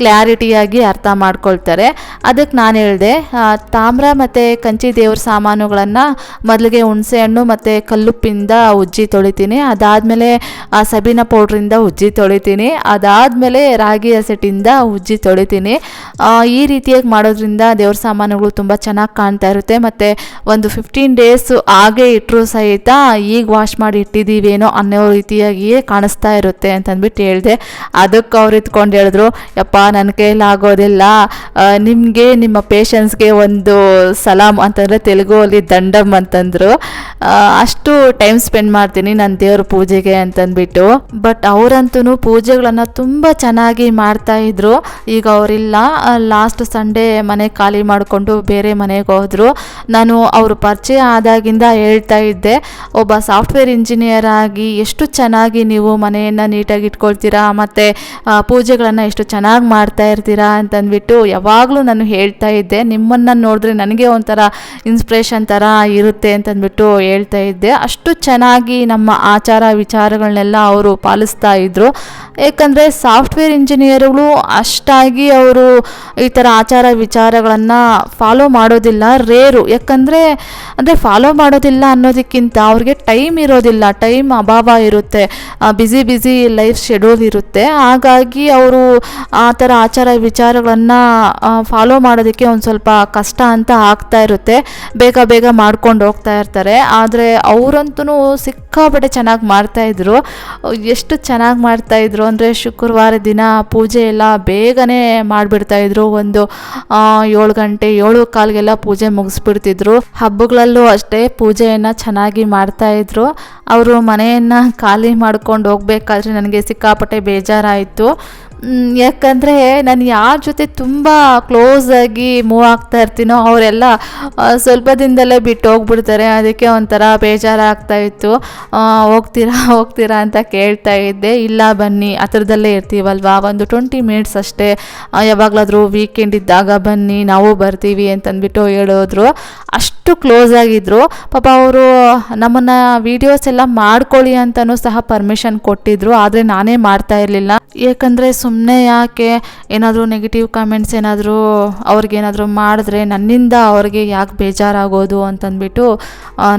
ಕ್ಲಾರಿಟಿಯಾಗಿ ಅರ್ಥ ಮಾಡ್ಕೊಳ್ತಾರೆ. ಅದಕ್ಕೆ ನಾನು ಹೇಳಿದೆ, ತಾಮ್ರ ಮತ್ತು ಕಂಚಿ ದೇವ್ರ ಸಾಮಾನುಗಳನ್ನು ಮೊದಲಿಗೆ ಹುಣಸೆ ಹಣ್ಣು ಮತ್ತು ಕಲ್ಲುಪ್ಪಿಂದ ಉಜ್ಜಿ ತೊಳಿತೀನಿ. ಅದಾದಮೇಲೆ ಸಬೀನ ಪೌಡ್ರಿಂದ ಉಜ್ಜಿ ತೊಳಿತೀನಿ. ಅದಾದಮೇಲೆ ರಾಗಿ ಹಸಿಟ್ಟಿಂದ ಉಜ್ಜಿ ತೊಳಿತೀನಿ. ಈ ರೀತಿಯಾಗಿ ಮಾಡೋದ್ರಿಂದ ದೇವ್ರ ಸಾಮಾನುಗಳು ತುಂಬ ಚೆನ್ನಾಗಿ ಕಾಣ್ತಾ ಇರುತ್ತೆ. ಮತ್ತು ಒಂದು 15 ಡೇಸ್ ಹಾಗೆ ಇಟ್ಟರು ಸಹಿತ ಈಗ ವಾಶ್ ಮಾಡಿ ಇಟ್ಟಿದ್ದೀವೇನೋ ಅನ್ನೋ ರೀತಿಯಾಗಿಯೇ ಕಾಣಿಸ್ತಾ ಇರುತ್ತೆ ಅಂತಂದ್ಬಿಟ್ಟು ಹೇಳಿದೆ. ಅದಕ್ಕೆ ಅವ್ರು ಇತ್ಕೊಂಡು ಹೇಳಿದ್ರು, ಯಪ್ಪ ನನ್ನ ಕೈಲಾಗೋದಿಲ್ಲ, ನಿಮಗೆ ನಿಮ್ಮ ಪೇಷನ್ಸ್ಗೆ ಒಂದು ಸಲಾಮ್ ಅಂತಂದರೆ ತೆಲುಗಲ್ಲಿ ದಂಡಮ್ ಅಂತಂದರು. ಅಷ್ಟು ಟೈಮ್ ಸ್ಪೆಂಡ್ ಮಾಡ್ತೀನಿ ನಾನು ದೇವ್ರ ಪೂಜೆಗೆ ಅಂತಂದ್ಬಿಟ್ಟು. ಬಟ್ ಅವರಂತೂ ಪೂಜೆಗಳನ್ನು ತುಂಬ ಚೆನ್ನಾಗಿ ಮಾಡ್ತಾಯಿದ್ರು. ಈಗ ಅವರಿಲ್ಲ, ಲಾಸ್ಟ್ ಸಂಡೇ ಮನೆ ಖಾಲಿ ಮಾಡಿಕೊಂಡು ಬೇರೆ ಮನೆಗೆ ಹೋದರು. ನಾನು ಅವರು ಪರಿಚಯ ಆದಾಗಿಂದ ಹೇಳ್ತಾ ಇದ್ದೆ, ಒಬ್ಬ ಸಾಫ್ಟ್ವೇರ್ ಇಂಜಿನಿಯರ್ ಆಗಿ ಎಷ್ಟು ಚೆನ್ನಾಗಿ ನೀವು ಮನೆಯನ್ನು ನೀಟಾಗಿ ಇಟ್ಕೊಳ್ತೀರಾ ಮತ್ತು ಪೂಜೆಗಳನ್ನು ಎಷ್ಟು ಚೆನ್ನಾಗಿ ಮಾಡ್ತಾ ಇರ್ತೀರಾ ಅಂತಂದ್ಬಿಟ್ಟು ಯಾವಾಗಲೂ ನಾನು ಹೇಳ್ತಾ ಇದ್ದೆ. ನಿಮ್ಮನ್ನು ನೋಡಿದ್ರೆ ನನಗೆ ಒಂಥರ ಇನ್ಸ್ಪಿರೇಷನ್ ಥರ ಇರುತ್ತೆ ಅಂತಂದ್ಬಿಟ್ಟು ಹೇಳ್ತಾ ಇದ್ದೆ. ಅಷ್ಟು ಚೆನ್ನಾಗಿ ನಮ್ಮ ಆಚಾರ ವಿಚಾರಗಳನ್ನೆಲ್ಲ ಅವರು ಪಾಲಿಸ್ತಾ ಇದ್ದರು. ಏಕೆಂದರೆ ಸಾಫ್ಟ್ವೇರ್ ಇಂಜಿನಿಯರ್ಗಳು ಅಷ್ಟಾಗಿ ಅವರು ಈ ಥರ ಆಚಾರ ವಿಚಾರಗಳನ್ನು ಫಾಲೋ ಮಾಡೋದಿಲ್ಲ, ರೇರು. ಯಾಕಂದರೆ ಫಾಲೋ ಮಾಡೋದಿಲ್ಲ ಅನ್ನೋದಕ್ಕಿಂತ ಅವ್ರಿಗೆ ಟೈಮ್ ಇರೋದಿಲ್ಲ, ಟೈಮ್ ಅಭಾವ ಇರುತ್ತೆ, ಬ್ಯುಸಿ ಲೈಫ್ ಶೆಡ್ಯೂಲ್ ಇರುತ್ತೆ. ಹಾಗಾಗಿ ಅವರು ಆ ಥರ ಆಚಾರ ವಿಚಾರಗಳನ್ನು ಫಾಲೋ ಮಾಡೋದಕ್ಕೆ ಒಂದು ಸ್ವಲ್ಪ ಕಷ್ಟ ಅಂತ ಆಗ್ತಾ ಇರುತ್ತೆ. ಬೇಗ ಮಾಡ್ಕೊಂಡು ಹೋಗ್ತಾ ಇರ್ತಾರೆ. ಆದರೆ ಅವರಂತೂ ಸಿಕ್ಕಾಪಟ್ಟೆ ಚೆನ್ನಾಗಿ ಮಾಡ್ತಾಯಿದ್ರು. ಎಷ್ಟು ಚೆನ್ನಾಗಿ ಮಾಡ್ತಾಯಿದ್ರು ಅಂದರೆ ಶುಕ್ರವಾರ ದಿನ ಪೂಜೆ ಎಲ್ಲ ಬೇಗನೆ ಮಾಡಿಬಿಡ್ತಾಯಿದ್ರು. ಒಂದು 7 ಗಂಟೆ 7:15 ಪೂಜೆ ಮುಗಿಸ್ಬಿಡ್ತಿದ್ರು. ಹಬ್ಬಗಳಲ್ಲೂ ಅಷ್ಟೇ ಪೂಜೆಯನ್ನು ಚೆನ್ನಾಗಿ ಮಾಡ್ತಾಯಿದ್ರು. ಅವರು ಮನೆಯನ್ನು ಖಾಲಿ ಮಾಡ್ಕೊಂಡು ಹೋಗ್ಬೇಕಾದ್ರೆ ನನಗೆ ಸಿಕ್ಕಾಪಟ್ಟೆ ಬೇಜಾರಾಯಿತು. ಯಾಕಂದರೆ ನಾನು ಯಾರ ಜೊತೆ ತುಂಬ ಕ್ಲೋಸಾಗಿ ಮೂವ್ ಆಗ್ತಾ ಇರ್ತೀನೋ ಅವರೆಲ್ಲ ಸ್ವಲ್ಪ ದಿನದಲ್ಲೇ ಬಿಟ್ಟು ಹೋಗ್ಬಿಡ್ತಾರೆ. ಅದಕ್ಕೆ ಒಂಥರ ಬೇಜಾರಾಗ್ತಾಯಿತ್ತು. ಹೋಗ್ತೀರಾ ಅಂತ ಕೇಳ್ತಾ ಇದ್ದೆ. ಇಲ್ಲ ಬನ್ನಿ, ಹತ್ರದಲ್ಲೇ ಇರ್ತೀವಲ್ವ, ಒಂದು 20 ಮಿನಿಟ್ಸ್ ಅಷ್ಟೇ, ಯಾವಾಗಲಾದರೂ ವೀಕೆಂಡ್ ಇದ್ದಾಗ ಬನ್ನಿ, ನಾವು ಬರ್ತೀವಿ ಅಂತಂದ್ಬಿಟ್ಟು ಹೇಳಿದ್ರು. ಅಷ್ಟು ಕ್ಲೋಸ್ ಆಗಿದ್ದರು ಪಾಪ. ಅವರು ನಮ್ಮನ್ನು ವೀಡಿಯೋಸ್ ಎಲ್ಲ ಮಾಡ್ಕೊಳ್ಳಿ ಅಂತಲೂ ಸಹ ಪರ್ಮಿಷನ್ ಕೊಟ್ಟಿದ್ರು. ಆದರೆ ನಾನೇ ಮಾಡ್ತಾ ಇರಲಿಲ್ಲ. ಯಾಕಂದರೆ ಸುಮ್ಮನೆ ಯಾಕೆ ಏನಾದರೂ ನೆಗೆಟಿವ್ ಕಮೆಂಟ್ಸ್ ಏನಾದರೂ ಅವ್ರಿಗೇನಾದರೂ ಮಾಡಿದ್ರೆ ನನ್ನಿಂದ ಅವ್ರಿಗೆ ಯಾಕೆ ಬೇಜಾರಾಗೋದು ಅಂತಂದ್ಬಿಟ್ಟು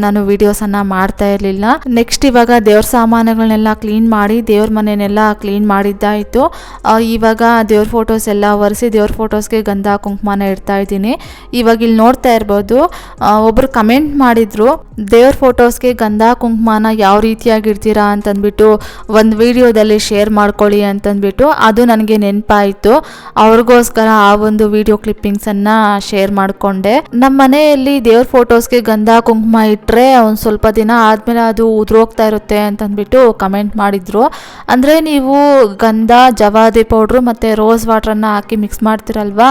ನಾನು ವೀಡಿಯೋಸನ್ನು ಮಾಡ್ತಾ ಇರಲಿಲ್ಲ. ನೆಕ್ಸ್ಟ್ ಇವಾಗ ದೇವ್ರ ಸಾಮಾನುಗಳನ್ನೆಲ್ಲ ಕ್ಲೀನ್ ಮಾಡಿ ದೇವ್ರ ಮನೆಯನ್ನೆಲ್ಲ ಕ್ಲೀನ್ ಮಾಡಿದ್ದಾಯಿತು. ಇವಾಗ ದೇವ್ರ ಫೋಟೋಸ್ ಎಲ್ಲ ಒರೆಸಿ ದೇವ್ರ ಫೋಟೋಸ್ಗೆ ಗಂಧ ಕುಂಕುಮನ ಇಡ್ತಾ ಇದ್ದೀನಿ. ಇವಾಗ ಇಲ್ಲಿ ನೋಡ್ತಾ ಇರ್ಬೋದು, ಒಬ್ಬರು ಕಮೆಂಟ್ ಮಾಡಿದ್ರು ದೇವ್ರ ಫೋಟೋಸ್ಗೆ ಗಂಧ ಕುಂಕುಮನ ಯಾವ ರೀತಿಯಾಗಿ ಇಡ್ತೀರಾ ಅಂತಂದ್ಬಿಟ್ಟು ಒಂದು ವಿಡಿಯೋದಲ್ಲಿ ಶೇರ್ ಮಾಡ್ಕೊಳ್ಳಿ ಅಂತಂದ್ಬಿಟ್ಟು. ಅದು ನನಗೆ ನೆನಪಾಯಿತು, ಅವ್ರಿಗೋಸ್ಕರ ಆ ಒಂದು ವಿಡಿಯೋ ಕ್ಲಿಪ್ಪಿಂಗ್ಸನ್ನು ಶೇರ್ ಮಾಡಿಕೊಂಡೆ. ನಮ್ಮ ಮನೆಯಲ್ಲಿ ದೇವ್ರ ಫೋಟೋಸ್ಗೆ ಗಂಧ ಕುಂಕುಮ ಇಟ್ಟರೆ ಒಂದು ಸ್ವಲ್ಪ ದಿನ ಆದಮೇಲೆ ಅದು ಉದುರೋಗ್ತಾ ಇರುತ್ತೆ ಅಂತಂದ್ಬಿಟ್ಟು ಕಮೆಂಟ್ ಮಾಡಿದ್ರು. ಅಂದರೆ ನೀವು ಗಂಧ, ಜವಾದಿ ಪೌಡ್ರು ಮತ್ತು ರೋಸ್ ವಾಟ್ರನ್ನು ಹಾಕಿ ಮಿಕ್ಸ್ ಮಾಡ್ತಿರಲ್ವಾ,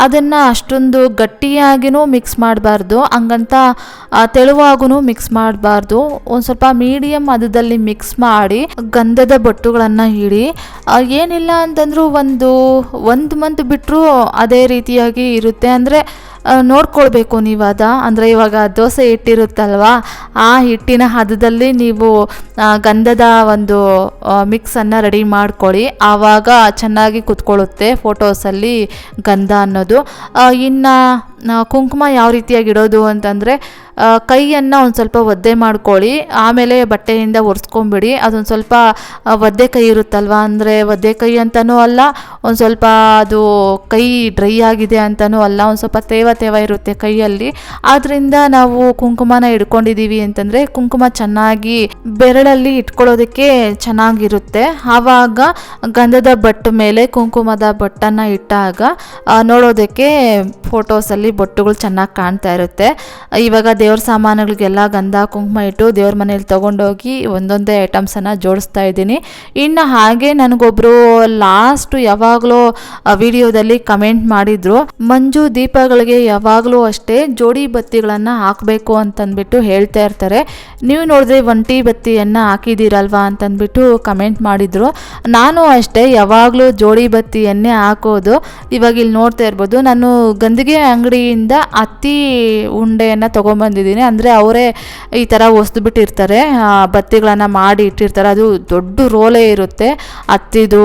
ಅದನ್ನು ಅಷ್ಟೊಂದು ಗಟ್ಟಿಯಾಗಿನೂ ಮಿಕ್ಸ್ ಮಾಡಬಾರ್ದು, ಹಂಗಂತ ತೆಳುವಾಗೂ ಮಿಕ್ಸ್ ಮಾಡಬಾರ್ದು. ಒಂದು ಸ್ವಲ್ಪ ಮೀಡಿಯಮ್ ಹದದಲ್ಲಿ ಮಿಕ್ಸ್ ಮಾಡಿ ಗಂಧದ ಬೊಟ್ಟುಗಳನ್ನು ಇಡಿ. ಏನಿಲ್ಲ ಅಂತಂದ್ರೂ ಒಂದು ಮಂತ್ ಬಿಟ್ಟರು ಅದೇ ರೀತಿಯಾಗಿ ಇರುತ್ತೆ. ಅಂದರೆ ನೋಡ್ಕೊಳ್ಬೇಕು ನೀವು ಅಂದರೆ ಇವಾಗ ದೋಸೆ ಹಿಟ್ಟಿರುತ್ತಲ್ವ, ಆ ಹಿಟ್ಟಿನ ಹದದಲ್ಲಿ ನೀವು ಗಂಧದ ಒಂದು ಮಿಕ್ಸನ್ನು ರೆಡಿ ಮಾಡ್ಕೊಳ್ಳಿ, ಆವಾಗ ಚೆನ್ನಾಗಿ ಕುತ್ಕೊಳ್ಳುತ್ತೆ ಫೋಟೋಸಲ್ಲಿ ಗಂಧ ಅನ್ನೋದು. ಇನ್ನು ಕುಂಕುಮ ಯಾವ ರೀತಿಯಾಗಿ ಇಡೋದು ಅಂತಂದರೆ ಕೈಯನ್ನು ಒಂದು ಸ್ವಲ್ಪ ಒದ್ದೆ ಮಾಡ್ಕೊಳ್ಳಿ, ಆಮೇಲೆ ಬಟ್ಟೆಯಿಂದ ಒರೆಸ್ಕೊಂಬಿಡಿ. ಅದೊಂದು ಸ್ವಲ್ಪ ಒದ್ದೆ ಕೈ ಇರುತ್ತಲ್ವ, ಅಂದರೆ ಒದ್ದೆ ಕೈ ಅಂತಲೂ ಅಲ್ಲ, ಒಂದು ಸ್ವಲ್ಪ ಅದು ಕೈ ಡ್ರೈ ಆಗಿದೆ ಅಂತಲೂ ಅಲ್ಲ, ಒಂದು ಸ್ವಲ್ಪ ತೇವ ಇರುತ್ತೆ ಕೈಯಲ್ಲಿ. ಆದ್ದರಿಂದ ನಾವು ಕುಂಕುಮನ ಇಟ್ಕೊಂಡಿದ್ದೀವಿ ಅಂತಂದರೆ ಕುಂಕುಮ ಚೆನ್ನಾಗಿ ಬೆರಳಲ್ಲಿ ಇಟ್ಕೊಳ್ಳೋದಕ್ಕೆ ಚೆನ್ನಾಗಿರುತ್ತೆ. ಆವಾಗ ಗಂಧದ ಬೊಟ್ಟು ಮೇಲೆ ಕುಂಕುಮದ ಬೊಟ್ಟನ್ನು ಇಟ್ಟಾಗ ನೋಡೋದಕ್ಕೆ ಫೋಟೋಸಲ್ಲಿ ಬೊಟ್ಟುಗಳು ಚೆನ್ನಾಗಿ ಕಾಣ್ತಾ ಇರುತ್ತೆ. ಇವಾಗ ದೇವ್ರ ಸಾಮಾನುಗಳಿಗೆಲ್ಲ ಗಂಧ ಕುಂಕುಮ ಇಟ್ಟು ದೇವ್ರ ಮನೇಲಿ ತೊಗೊಂಡೋಗಿ ಒಂದೊಂದೇ ಐಟಮ್ಸನ್ನು ಜೋಡಿಸ್ತಾ ಇದ್ದೀನಿ. ಇನ್ನು ಹಾಗೆ ನನಗೊಬ್ಬರು ಲಾಸ್ಟು ಯಾವಾಗಲೂ ವಿಡಿಯೋದಲ್ಲಿ ಕಮೆಂಟ್ ಮಾಡಿದರು, ಮಂಜು ದೀಪಗಳಿಗೆ ಯಾವಾಗಲೂ ಅಷ್ಟೇ ಜೋಡಿ ಬತ್ತಿಗಳನ್ನು ಹಾಕಬೇಕು ಅಂತಂದ್ಬಿಟ್ಟು ಹೇಳ್ತಾ ಇರ್ತಾರೆ, ನೀವು ನೋಡಿದ್ರೆ ಒಂಟಿ ಬತ್ತಿಯನ್ನು ಹಾಕಿದ್ದೀರಲ್ವಾ ಅಂತಂದ್ಬಿಟ್ಟು ಕಮೆಂಟ್ ಮಾಡಿದರು. ನಾನು ಅಷ್ಟೇ ಯಾವಾಗಲೂ ಜೋಡಿ ಬತ್ತಿಯನ್ನೇ ಹಾಕೋದು. ಇವಾಗ ಇಲ್ಲಿ ನೋಡ್ತಾ ಇರ್ಬೋದು, ನಾನು ಗಂದಿಗೆ ಅಂಗಡಿಯಿಂದ ಹತ್ತಿ ಉಂಡೆಯನ್ನು ತೊಗೊಂಬಂದಿದ್ದೀನಿ. ಅಂದರೆ ಅವರೇ ಈ ಥರ ಹೊಸ್ದುಬಿಟ್ಟಿರ್ತಾರೆ, ಬತ್ತಿಗಳನ್ನು ಮಾಡಿ ಇಟ್ಟಿರ್ತಾರೆ. ಅದು ದೊಡ್ಡ ರೋಲೇ ಇರುತ್ತೆ, ಹತ್ತಿದು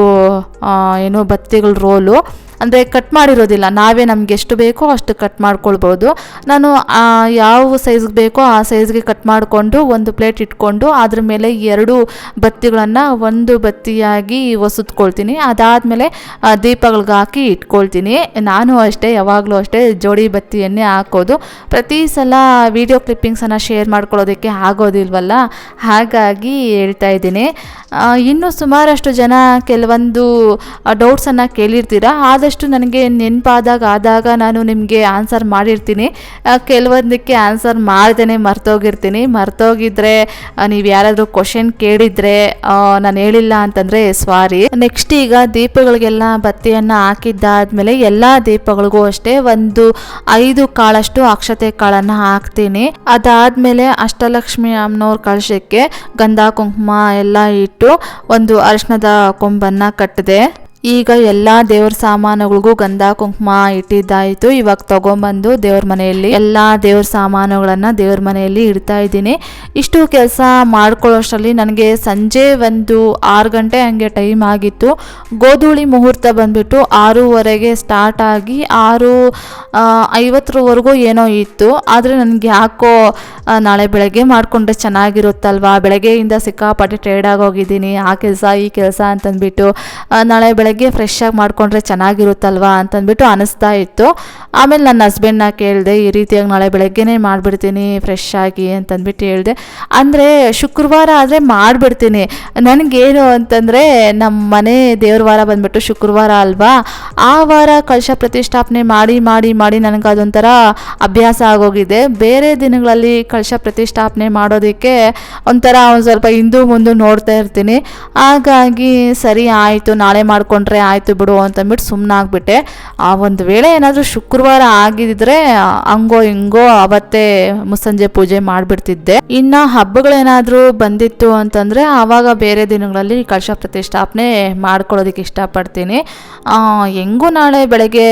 ಏನು ಬತ್ತಿಗಳ ರೋಲು. ಅಂದರೆ ಕಟ್ ಮಾಡಿರೋದಿಲ್ಲ, ನಾವೇ ನಮ್ಗೆ ಎಷ್ಟು ಬೇಕೋ ಅಷ್ಟು ಕಟ್ ಮಾಡ್ಕೊಳ್ಬೋದು. ನಾನು ಯಾವ ಸೈಜ್ಗೆ ಬೇಕೋ ಆ ಸೈಜ್ಗೆ ಕಟ್ ಮಾಡಿಕೊಂಡು ಒಂದು ಪ್ಲೇಟ್ ಇಟ್ಕೊಂಡು ಅದ್ರ ಮೇಲೆ 2 ಬತ್ತಿಗಳನ್ನು ಒಂದು ಬತ್ತಿಯಾಗಿ ಒಸೆದ್ಕೊಳ್ತೀನಿ. ಅದಾದಮೇಲೆ ದೀಪಗಳಿಗೆ ಹಾಕಿ ಇಟ್ಕೊಳ್ತೀನಿ. ನಾನು ಅಷ್ಟೇ ಯಾವಾಗಲೂ ಅಷ್ಟೇ ಜೋಡಿ ಬತ್ತಿಯನ್ನೇ ಹಾಕೋದು. ಪ್ರತಿ ಸಲ ವಿಡಿಯೋ ಕ್ಲಿಪ್ಪಿಂಗ್ಸನ್ನು ಶೇರ್ ಮಾಡ್ಕೊಳ್ಳೋದಕ್ಕೆ ಆಗೋದಿಲ್ವಲ್ಲ, ಹಾಗಾಗಿ ಹೇಳ್ತಾ ಇದ್ದೀನಿ. ಇನ್ನೂ ಸುಮಾರಷ್ಟು ಜನ ಕೆಲವೊಂದು ಡೌಟ್ಸನ್ನು ಕೇಳಿರ್ತೀರಾ, ಆದಷ್ಟು ನನಗೆ ನೆನಪಾದಾಗ ನಾನು ನಿಮಗೆ ಆನ್ಸರ್ ಮಾಡಿರ್ತೀನಿ. ಕೆಲವೊಂದಕ್ಕೆ ಆನ್ಸರ್ ಮಾಡ್ದೇ ಮರ್ತೋಗಿದ್ರೆ ನೀವು ಯಾರಾದರೂ ಕ್ವಶನ್ ಕೇಳಿದರೆ ನಾನು ಹೇಳಿಲ್ಲ ಅಂತಂದರೆ ಸಾರಿ. ನೆಕ್ಸ್ಟ್ ಈಗ ದೀಪಗಳಿಗೆಲ್ಲ ಬತ್ತಿಯನ್ನು ಹಾಕಿದ್ದಾದ್ಮೇಲೆ ಎಲ್ಲ ದೀಪಗಳಿಗೂ ಅಷ್ಟೇ ಒಂದು 5 ಕಾಳಷ್ಟು ಅಕ್ಷತೆ ಕಾಳನ್ನು ಹಾಕ್ತೀನಿ. ಅದಾದಮೇಲೆ ಅಷ್ಟಲಕ್ಷ್ಮಿ ಅಮ್ಮನವ್ರ ಕಳಶಕ್ಕೆ ಗಂಧ ಕುಂಕುಮ ಎಲ್ಲ ಇಟ್ಟು ಒಂದು ಅರಿಶಿಣದ ಕೊಂಬನ್ನು ಕಟ್ಟಿದೆ. ಈಗ ಎಲ್ಲ ದೇವ್ರ ಸಾಮಾನುಗಳಿಗೂ ಗಂಧ ಕುಂಕುಮ ಇಟ್ಟಿದ್ದಾಯಿತು. ಇವಾಗ ತೊಗೊಂಬಂದು ದೇವ್ರ ಮನೆಯಲ್ಲಿ ಎಲ್ಲ ದೇವ್ರ ಸಾಮಾನುಗಳನ್ನು ದೇವ್ರ ಮನೆಯಲ್ಲಿ ಇಡ್ತಾ ಇದ್ದೀನಿ. ಇಷ್ಟು ಕೆಲಸ ಮಾಡ್ಕೊಳ್ಳೋಷ್ಟರಲ್ಲಿ ನನಗೆ ಸಂಜೆ ಒಂದು 6 ಗಂಟೆ ಹಂಗೆ ಟೈಮ್ ಆಗಿತ್ತು. ಗೋಧೂಳಿ ಮುಹೂರ್ತ ಬಂದುಬಿಟ್ಟು 6:30ಗೆ ಸ್ಟಾರ್ಟ್ ಆಗಿ 6:50ವರೆಗೂ ಏನೋ ಇತ್ತು. ಆದರೆ ನನಗೆ ಯಾಕೋ ನಾಳೆ ಬೆಳಗ್ಗೆ ಮಾಡಿಕೊಂಡ್ರೆ ಚೆನ್ನಾಗಿರುತ್ತಲ್ವಾ, ಬೆಳಗ್ಗೆಯಿಂದ ಸಿಕ್ಕಾಪಟ್ಟೆ ಟೈರ್ಡ್ ಆಗೋಗಿದ್ದೀನಿ, ಆ ಕೆಲಸ ಈ ಕೆಲಸ ಅಂತಂದ್ಬಿಟ್ಟು ನಾಳೆ ಬೆಳಗ್ಗೆ ಫ್ರೆಶ್ ಆಗಿ ಮಾಡಿಕೊಂಡ್ರೆ ಚೆನ್ನಾಗಿರುತ್ತಲ್ವಾ ಅಂತಂದ್ಬಿಟ್ಟು ಅನಿಸ್ತಾ ಇತ್ತು. ಆಮೇಲೆ ನನ್ನ ಹಸ್ಬೆಂಡ್ನ ಕೇಳಿದೆ, ಈ ರೀತಿಯಾಗಿ ನಾಳೆ ಬೆಳಗ್ಗೆನೇ ಮಾಡಿಬಿಡ್ತೀನಿ ಫ್ರೆಶ್ ಆಗಿ ಅಂತಂದ್ಬಿಟ್ಟು ಹೇಳಿದೆ. ಅಂದರೆ ಶುಕ್ರವಾರ ಆದರೆ ಮಾಡಿಬಿಡ್ತೀನಿ. ನನಗೇನು ಅಂತಂದರೆ ನಮ್ಮ ಮನೆ ದೇವ್ರ ವಾರ ಬಂದುಬಿಟ್ಟು ಶುಕ್ರವಾರ ಅಲ್ವಾ, ಆ ವಾರ ಕಳಶ ಪ್ರತಿಷ್ಠಾಪನೆ ಮಾಡಿ ಮಾಡಿ ಮಾಡಿ ನನಗೆ ಅದೊಂಥರ ಅಭ್ಯಾಸ ಆಗೋಗಿದೆ. ಬೇರೆ ದಿನಗಳಲ್ಲಿ ಕಳಶ ಪ್ರತಿಷ್ಠಾಪನೆ ಮಾಡೋದಕ್ಕೆ ಒಂಥರ ಒಂದು ಸ್ವಲ್ಪ ಹಿಂದೂ ಮುಂದೆ ನೋಡ್ತಾ ಇರ್ತೀನಿ. ಹಾಗಾಗಿ ಸರಿ ಆಯಿತು, ನಾಳೆ ಮಾಡ್ಕೊಂಡ್ರೆ ಆಯಿತು ಬಿಡು ಅಂತಂದ್ಬಿಟ್ಟು ಸುಮ್ಮನಾಗ್ಬಿಟ್ಟೆ. ಒಂದು ವೇಳೆ ಏನಾದರೂ ಶುಕ್ರವಾರ ಆಗಿದ್ದರೆ ಹಂಗೋ ಹಿಂಗೋ ಅವತ್ತೇ ಮುಸ್ಸಂಜೆ ಪೂಜೆ ಮಾಡಿಬಿಡ್ತಿದ್ದೆ. ಇನ್ನು ಹಬ್ಬಗಳೇನಾದರೂ ಬಂದಿತ್ತು ಅಂತಂದರೆ ಆವಾಗ ಬೇರೆ ದಿನಗಳಲ್ಲಿ ಕಳಶ ಪ್ರತಿಷ್ಠಾಪನೆ ಮಾಡ್ಕೊಳ್ಳೋದಕ್ಕೆ ಇಷ್ಟಪಡ್ತೀನಿ. ಹೆಂಗೂ ನಾಳೆ ಬೆಳಗ್ಗೆ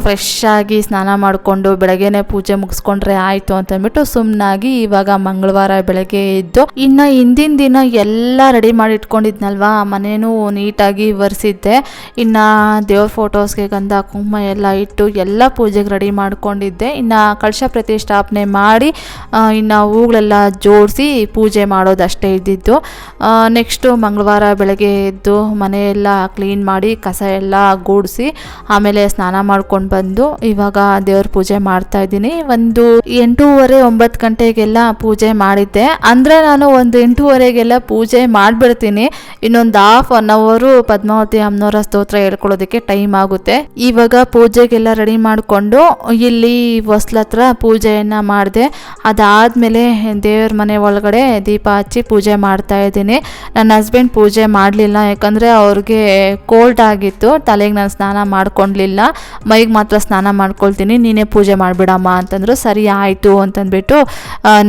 ಫ್ರೆಶ್ ಆಗಿ ಸ್ನಾನ ಮಾಡಿಕೊಂಡು ಬೆಳಗ್ಗೆನೆ ಪೂಜೆ ಮುಗಿಸ್ಕೊಂಡ್ರೆ ಆಯಿತು ಅಂತಂದ್ಬಿಟ್ಟು ಸುಮ್ಮನಾಗಿ ಇವಾಗ ಮಂಗಳವಾರ ಬೆಳಗ್ಗೆ ಇದ್ದು ಇನ್ನು ಹಿಂದಿನ ದಿನ ಎಲ್ಲ ರೆಡಿ ಮಾಡಿ ಇಟ್ಕೊಂಡಿದ್ನಲ್ವಾ, ಮನೇನೂ ನೀಟಾಗಿ ಒರೆಸಿದ್ದೆ. ಇನ್ನು ದೇವ್ರ ಫೋಟೋಸ್ಗೆ ಗಂಧ ಕುಂಕುಮ ಎಲ್ಲ ಇಟ್ಟು ಎಲ್ಲ ಪೂಜೆಗೆ ರೆಡಿ ಮಾಡ್ಕೊಂಡಿದ್ದೆ. ಇನ್ನು ಕಳಶ ಪ್ರತಿಷ್ಠಾಪನೆ ಮಾಡಿ ಇನ್ನು ಹೂಗಳೆಲ್ಲ ಜೋಡಿಸಿ ಪೂಜೆ ಮಾಡೋದಷ್ಟೇ ಇದ್ದಿದ್ದು. ನೆಕ್ಸ್ಟು ಮಂಗಳವಾರ ಬೆಳಗ್ಗೆ ಎದ್ದು ಮನೆಯೆಲ್ಲ ಕ್ಲೀನ್ ಮಾಡಿ ಕಸ ಎಲ್ಲ ಗೂಡಿಸಿ ಆಮೇಲೆ ಸ್ನಾನ ಮಾಡ್ಕೊಂಡು ಬಂದು ಇವಾಗ ದೇವ್ರ ಪೂಜೆ ಮಾಡ್ತಾ ಇದ್ದೀನಿ. ಒಂದು 8:30 9 ಗಂಟೆಗೆಲ್ಲ ಪೂಜೆ ಮಾಡಿದ್ದೆ. ಅಂದರೆ ನಾನು ಒಂದು 8:30ಗೆಲ್ಲ ಪೂಜೆ ಮಾಡಿಬಿಡ್ತೀನಿ. ಇನ್ನೊಂದು ½ ಅವರ್ ಪದ್ಮಾವತಿ ಅಮ್ಮನವರ ಸ್ತೋತ್ರ ಹೇಳ್ಕೊಳ್ಳೋದಕ್ಕೆ ಟೈಮ್ ಆಗುತ್ತೆ. ಇವಾಗ ಪೂಜೆಗೆಲ್ಲ ರೆಡಿ ಮಾಡಿಕೊಂಡು ಇಲ್ಲಿ ಹೊಸ್ಲ ಹತ್ರ ಪೂಜೆಯನ್ನು ಮಾಡಿದೆ. ಅದಾದಮೇಲೆ ದೇವ್ರ ಮನೆ ಒಳಗಡೆ ದೀಪ ಹಚ್ಚಿ ಪೂಜೆ ಮಾಡ್ತಾ ಇದ್ದೀನಿ. ನನ್ನ ಹಸ್ಬೆಂಡ್ ಪೂಜೆ ಮಾಡಲಿಲ್ಲ, ಯಾಕಂದರೆ ಅವ್ರಿಗೆ ಕೋಲ್ಡ್ ಆಗಿತ್ತು. ತಲೆಗೆ ನಾನು ಸ್ನಾನ ಮಾಡ್ಕೊಳ್ಲಿಲ್ಲ, ಮೈಗೆ ಮಾತ್ರ ಸ್ನಾನ ಮಾಡ್ಕೊಳ್ತೀನಿ, ನೀನೇ ಪೂಜೆ ಮಾಡಿಬಿಡಮ್ಮ ಅಂತಂದರು. ಸರಿ ಆಯಿತು ಅಂತಂದ್ಬಿಟ್ಟು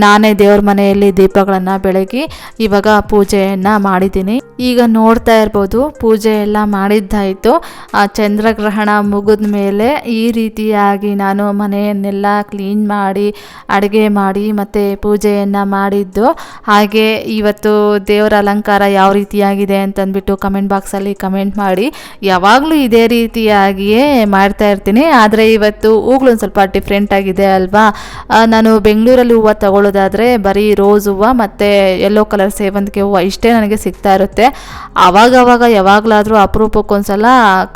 ನಾನೇ ದೇವ್ರ ಮನೆಯಲ್ಲಿ ದೀಪಗಳನ್ನು ಬೆಳಗಿ ಇವಾಗ ಪೂಜೆಯನ್ನು ಮಾಡಿದ್ದೀನಿ. ಈಗ ನೋಡ್ತಾ ಇರ್ಬೋದು ಪೂಜೆ ಎಲ್ಲ ಮಾಡಿದ್ದಾಯಿತು. ಚಂದ್ರಗ್ರಹಣ ಮುಗಿದ ಮೇಲೆ ಈ ರೀತಿಯಾಗಿ ನಾನು ಮನೆಯನ್ನೆಲ್ಲ ಕ್ಲೀನ್ ಮಾಡಿ ಅಡುಗೆ ಮಾಡಿ ಮತ್ತು ಪೂಜೆಯನ್ನು ಮಾಡಿದ್ದು. ಹಾಗೆ ಇವತ್ತು ದೇವರ ಅಲಂಕಾರ ಯಾವ ರೀತಿಯಾಗಿದೆ ಅಂತಂದ್ಬಿಟ್ಟು ಕಮೆಂಟ್ ಬಾಕ್ಸಲ್ಲಿ ಕಮೆಂಟ್ ಮಾಡಿ. ಯಾವಾಗಲೂ ಇದೇ ರೀತಿಯಾಗಿಯೇ ಮಾಡ್ತಾ ಇರ್ತೀನಿ, ಆದರೆ ಇವತ್ತು ಹೂಗಳೊಂದು ಸ್ವಲ್ಪ ಡಿಫ್ರೆಂಟ್ ಆಗಿದೆ ಅಲ್ವಾ. ನಾನು ಬೆಂಗಳೂರಲ್ಲಿ ಹೂವು ತಗೊಳ್ಳೋದಾದರೆ ಬರೀ ರೋಸ್ ಹೂವು ಮತ್ತು ಯೆಲ್ಲೋ ಕಲರ್ ಸೇವಂತಿಗೆ ಹೂವು ಇಷ್ಟೇ ನನಗೆ ಸಿಗ್ತಾ ಇರುತ್ತೆ. ಆವಾಗವಾಗ ಯಾವಾಗಲಾದರೂ ಅಪರೂಪಕ್ಕೊಂದ್ಸಲ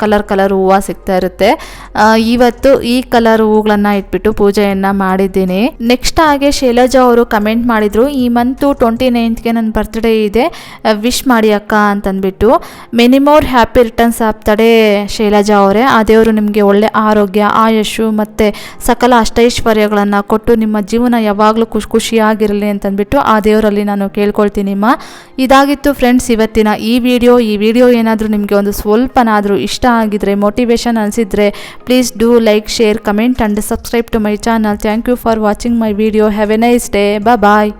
ಕಲರ್ ಹೂವು ಸಿಗ್ತಾ ಇರುತ್ತೆ. ಇವತ್ತು ಈ ಕಲರ್ ಹೂಗಳನ್ನು ಇಟ್ಬಿಟ್ಟು ಪೂಜೆಯನ್ನು ಮಾಡಿದ್ದೀನಿ. ನೆಕ್ಸ್ಟ್ ಹಾಗೆ ಶೈಲಜಾ ಅವರು ಕಮೆಂಟ್ ಮಾಡಿದರು, ಈ ಮಂತು 29ಗೆ ನನ್ನ ಬರ್ತ್ಡೇ ಇದೆ, ವಿಶ್ ಮಾಡಿ ಅಕ್ಕ ಅಂತಂದ್ಬಿಟ್ಟು. Many more happy returns of the day Shailaja ಅವರೇ. ಆ ದೇವರು ನಿಮಗೆ ಒಳ್ಳೆ ಆರೋಗ್ಯ, ಆಯುಷು ಮತ್ತು ಸಕಲ ಅಷ್ಟೈಶ್ವರ್ಯಗಳನ್ನು ಕೊಟ್ಟು ನಿಮ್ಮ ಜೀವನ ಯಾವಾಗಲೂ ಖುಷಿಯಾಗಿರಲಿ ಅಂತಂದ್ಬಿಟ್ಟು ಆ ದೇವರಲ್ಲಿ ನಾನು ಕೇಳ್ಕೊಳ್ತೀನಿಮ್ಮ. ಇದಾಗಿತ್ತು ಫ್ರೆಂಡ್ಸ್ ಇವತ್ತಿನ ಈ ವಿಡಿಯೋ ಏನಾದರೂ ನಿಮಗೆ ಒಂದು ಸ್ವಲ್ಪನಾದರೂ ಇಷ್ಟ ಆಗಿದ್ರೆ, ಮೋಟಿವೇಶನ್ ಅನಿಸಿದರೆ please do like, share, comment and subscribe to my channel. Thank you for watching my video. Have a nice day. Bye.